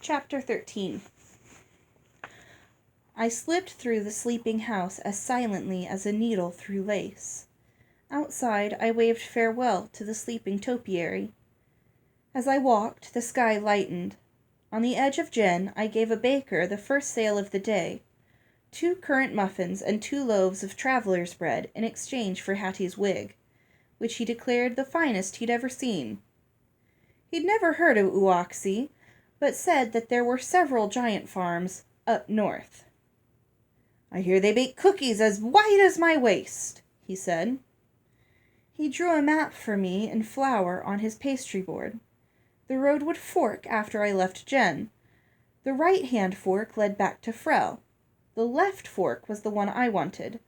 Chapter 13. I slipped through the sleeping house as silently as a needle through lace. Outside, I waved farewell to the sleeping topiary. As I walked, the sky lightened. On the edge of Jen, I gave a baker the first sale of the day, 2 currant muffins and 2 loaves of traveller's bread in exchange for Hattie's wig, which he declared the finest he'd ever seen. He'd never heard of Uoxie, but said that there were several giant farms up north. "I hear they bake cookies as wide as my waist," he said. He drew a map for me in flour on his pastry board. The road would fork after I left Jen. The right-hand fork led back to Frel. The left fork was the one I wanted.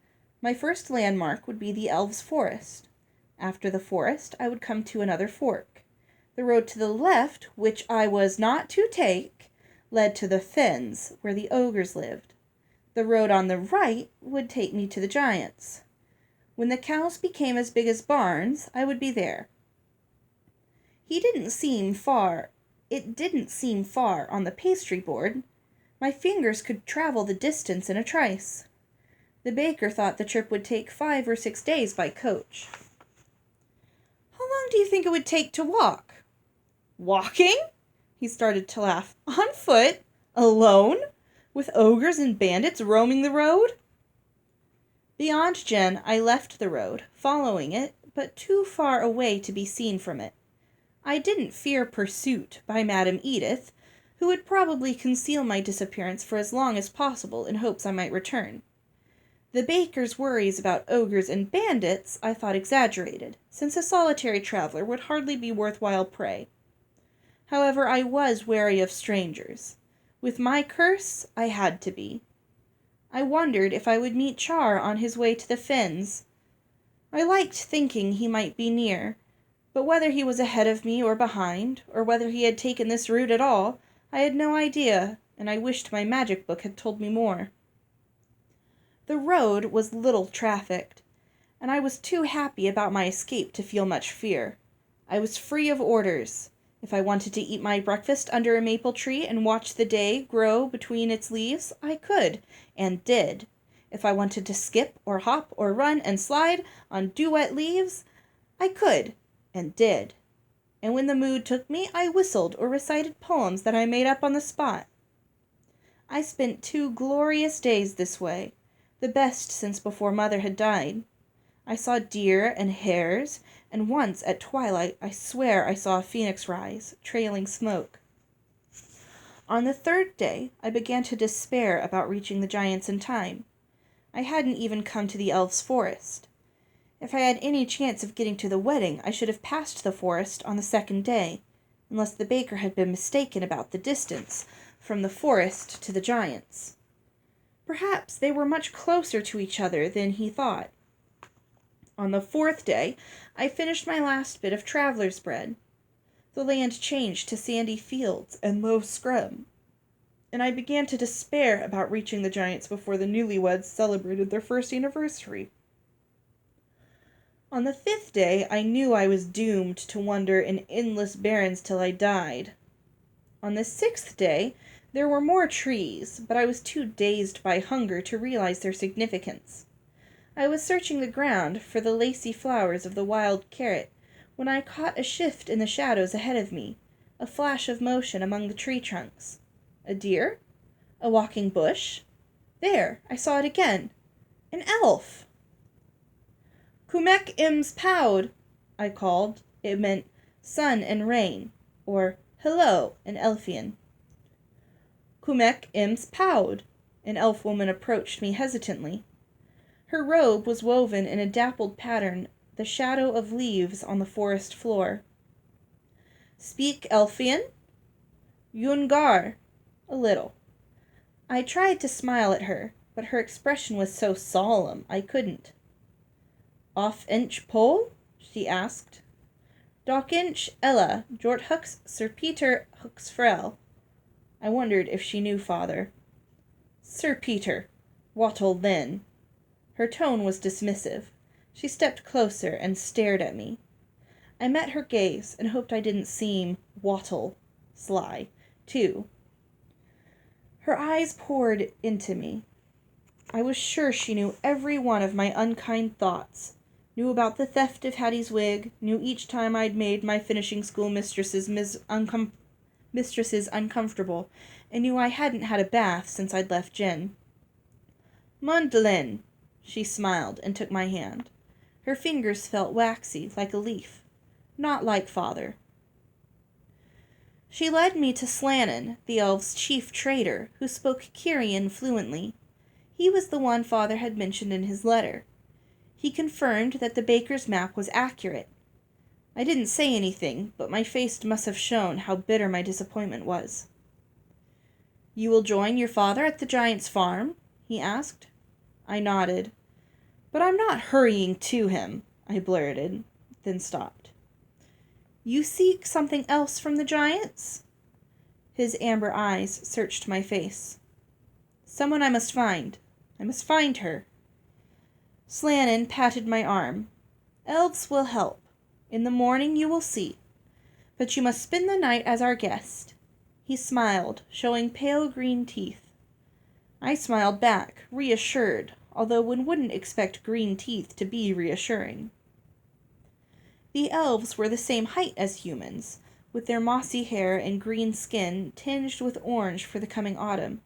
My first landmark would be the elves' forest. After the forest, I would come to another fork. The road to the left, which I was not to take, led to the fens, where the ogres lived. The road on the right would take me to the giants. When the cows became as big as barns, I would be there. It didn't seem far on the pastry board. My fingers could travel the distance in a trice. The baker thought the trip would take 5 or 6 days by coach. "How long do you think it would take to walk?" "Walking?" He started to laugh. "On foot? Alone? With ogres and bandits roaming the road?" Beyond Jen, I left the road, following it, but too far away to be seen from it. I didn't fear pursuit by Madame Edith, who would probably conceal my disappearance for as long as possible in hopes I might return. The baker's worries about ogres and bandits I thought exaggerated, since a solitary traveler would hardly be worthwhile prey. However, I was wary of strangers. With my curse, I had to be. I wondered if I would meet Char on his way to the fens. I liked thinking he might be near, but whether he was ahead of me or behind, or whether he had taken this route at all, I had no idea, and I wished my magic book had told me more. The road was little trafficked, and I was too happy about my escape to feel much fear. I was free of orders. If I wanted to eat my breakfast under a maple tree and watch the day grow between its leaves, I could, and did. If I wanted to skip or hop or run and slide on dew-wet leaves, I could, and did. And when the mood took me, I whistled or recited poems that I made up on the spot. I spent 2 glorious days this way, the best since before Mother had died. I saw deer and hares, and once at twilight I swear I saw a phoenix rise, trailing smoke. On the 3rd day, I began to despair about reaching the giants in time. I hadn't even come to the elves' forest. If I had any chance of getting to the wedding, I should have passed the forest on the 2nd day, unless the baker had been mistaken about the distance from the forest to the giants. Perhaps they were much closer to each other than he thought. On the 4th day, I finished my last bit of traveller's bread. The land changed to sandy fields and low scrub, and I began to despair about reaching the giants before the newlyweds celebrated their 1st anniversary. On the 5th day, I knew I was doomed to wander in endless barrens till I died. On the 6th day, there were more trees, but I was too dazed by hunger to realize their significance. I was searching the ground for the lacy flowers of the wild carrot when I caught a shift in the shadows ahead of me, a flash of motion among the tree trunks. A deer? A walking bush? There, I saw it again. An elf! "Kumek ims poud," I called. It meant sun and rain, or hello in Elfian. "Kumek ims poud." An elf woman approached me hesitantly. Her robe was woven in a dappled pattern, the shadow of leaves on the forest floor. "Speak Elfian?" "Yungar." A little. I tried to smile at her, but her expression was so solemn I couldn't. "Off inch pole?" she asked. "Dock inch Ella, Jort hux Sir Peter hux Frel." I wondered if she knew father. "Sir Peter. Wattle then." Her tone was dismissive. She stepped closer and stared at me. I met her gaze and hoped I didn't seem sly, too. Her eyes poured into me. I was sure she knew every one of my unkind thoughts, knew about the theft of Hattie's wig, knew each time I'd made my finishing school mistresses uncomfortable, and knew I hadn't had a bath since I'd left Jen. "Mundlin," she smiled and took my hand. Her fingers felt waxy, like a leaf. Not like father. She led me to Slannon, the elves' chief trader, who spoke Kyrian fluently. He was the one father had mentioned in his letter. He confirmed that the baker's map was accurate. I didn't say anything, but my face must have shown how bitter my disappointment was. "You will join your father at the giant's farm?" he asked. I nodded. "But I'm not hurrying to him," I blurted, then stopped. "You seek something else from the giants?" His amber eyes searched my face. "Someone I must find. I must find her." Slannon patted my arm. "Elves will help. In the morning you will see. But you must spend the night as our guest." He smiled, showing pale green teeth. I smiled back, reassured, although one wouldn't expect green teeth to be reassuring. The elves were the same height as humans, with their mossy hair and green skin tinged with orange for the coming autumn.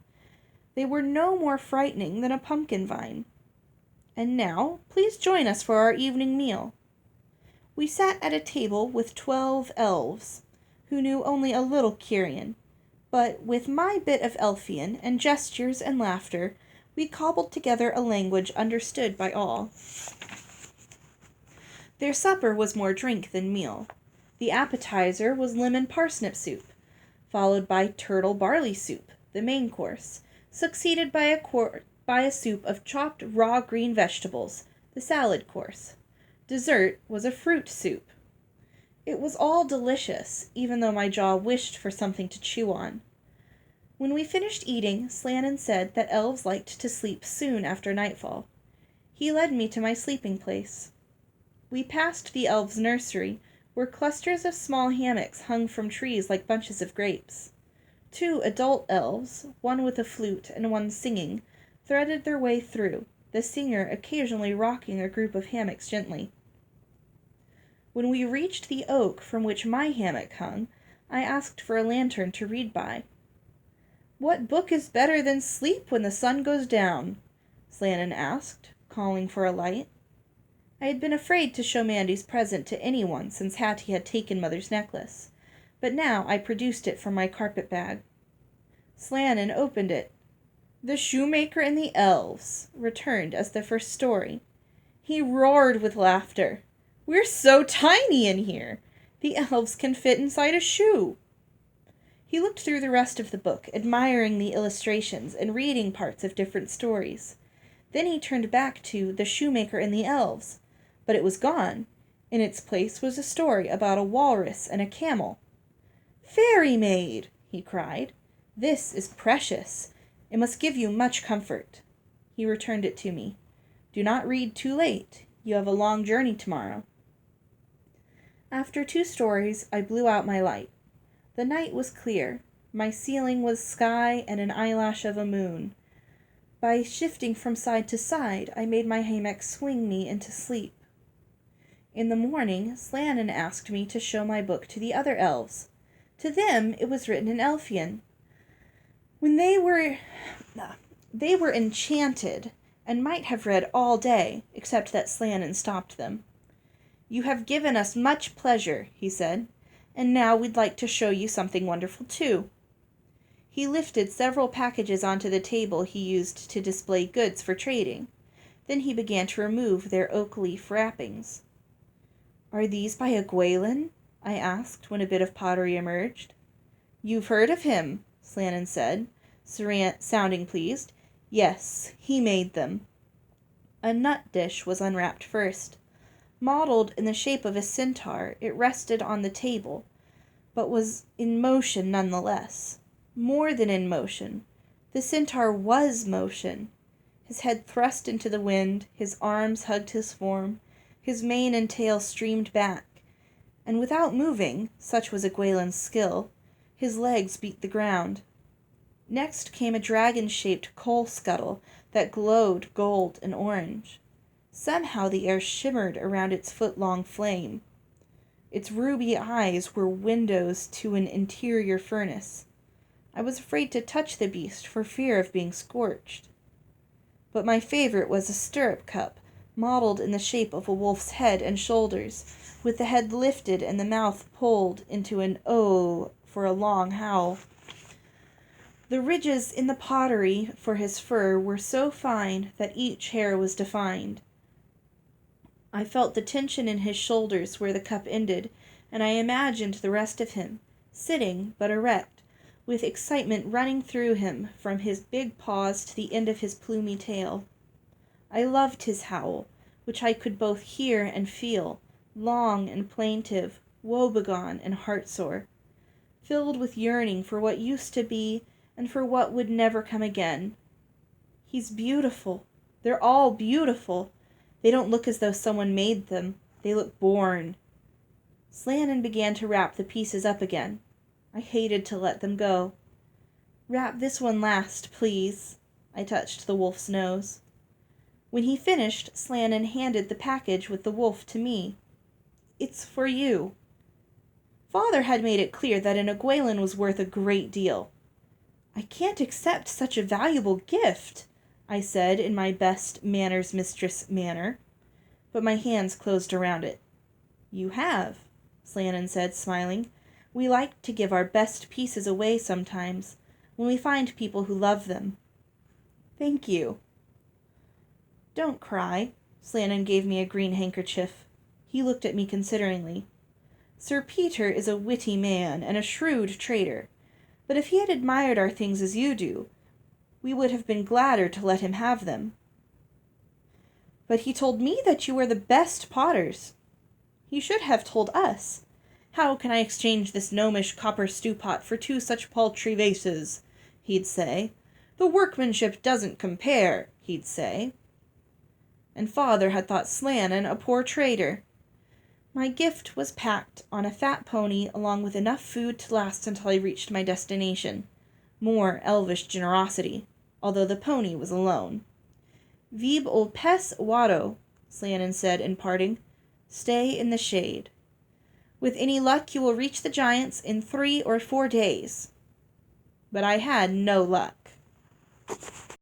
They were no more frightening than a pumpkin vine. "And now, please join us for our evening meal." We sat at a table with 12 elves, who knew only a little Kyrian, but with my bit of Elfian and gestures and laughter, we cobbled together a language understood by all. Their supper was more drink than meal. The appetizer was lemon parsnip soup, followed by turtle barley soup, the main course, succeeded by a soup of chopped raw green vegetables, the salad course. Dessert was a fruit soup. It was all delicious, even though my jaw wished for something to chew on. When we finished eating, Slannon said that elves liked to sleep soon after nightfall. He led me to my sleeping place. We passed the elves' nursery, where clusters of small hammocks hung from trees like bunches of grapes. 2 adult elves, one with a flute and one singing, threaded their way through, the singer occasionally rocking a group of hammocks gently. When we reached the oak from which my hammock hung, I asked for a lantern to read by. "What book is better than sleep when the sun goes down?" Slannon asked, calling for a light. I had been afraid to show Mandy's present to anyone since Hattie had taken Mother's necklace, but now I produced it from my carpet bag. Slannon opened it. "The Shoemaker and the Elves" returned as the first story. He roared with laughter. "We're so tiny in here! The elves can fit inside a shoe!" He looked through the rest of the book, admiring the illustrations and reading parts of different stories. Then he turned back to The Shoemaker and the Elves, but it was gone. In its place was a story about a walrus and a camel. "Fairy Maid!" he cried. "This is precious. It must give you much comfort." He returned it to me. "Do not read too late. You have a long journey tomorrow." After 2 stories, I blew out my light. The night was clear. My ceiling was sky and an eyelash of a moon. By shifting from side to side, I made my hammock swing me into sleep. In the morning, Slannon asked me to show my book to the other elves. To them, it was written in Elfian. When they were enchanted, and might have read all day, except that Slannon stopped them. "You have given us much pleasure," he said, "and now we'd like to show you something wonderful too." He lifted several packages onto the table he used to display goods for trading. Then he began to remove their oak leaf wrappings. "Are these by a Gwaelin?" I asked when a bit of pottery emerged. "You've heard of him," Slannon said, sounding pleased. "Yes, he made them." A nut dish was unwrapped first. Modeled in the shape of a centaur, it rested on the table, but was in motion nonetheless. More than in motion. The centaur was motion. His head thrust into the wind, his arms hugged his form, his mane and tail streamed back, and without moving, such was a Gwaelin's skill, his legs beat the ground. Next came a dragon-shaped coal scuttle that glowed gold and orange. Somehow the air shimmered around its foot-long flame. Its ruby eyes were windows to an interior furnace. I was afraid to touch the beast for fear of being scorched. But my favorite was a stirrup cup, modeled in the shape of a wolf's head and shoulders, with the head lifted and the mouth pulled into an O for a long howl. The ridges in the pottery for his fur were so fine that each hair was defined. I felt the tension in his shoulders where the cup ended, and I imagined the rest of him, sitting but erect, with excitement running through him from his big paws to the end of his plumy tail. I loved his howl, which I could both hear and feel, long and plaintive, woebegone and heartsore, filled with yearning for what used to be and for what would never come again. He's beautiful. They're all beautiful. They don't look as though someone made them. They look born. Slannon began to wrap the pieces up again. I hated to let them go. "Wrap this one last, please." I touched the wolf's nose. When he finished, Slannon handed the package with the wolf to me. "It's for you." Father had made it clear that an Aguelin was worth a great deal. "I can't accept such a valuable gift," I said in my best manners mistress manner, but my hands closed around it. "You have," Slannon said, smiling. "We like to give our best pieces away sometimes, when we find people who love them." "Thank you." "Don't cry." Slannon gave me a green handkerchief. He looked at me consideringly. "Sir Peter is a witty man and a shrewd trader, but if he had admired our things as you do, we would have been gladder to let him have them." "But he told me that you were the best potters." "He should have told us. How can I exchange this gnomish copper stew-pot for 2 such paltry vases?" he'd say. "The workmanship doesn't compare," he'd say. And Father had thought Slannon a poor trader. My gift was packed on a fat pony along with enough food to last until I reached my destination. More elvish generosity, although the pony was alone. "Vib ol pes wado," Slannon said in parting. "Stay in the shade. With any luck you will reach the giants in 3 or 4 days." But I had no luck.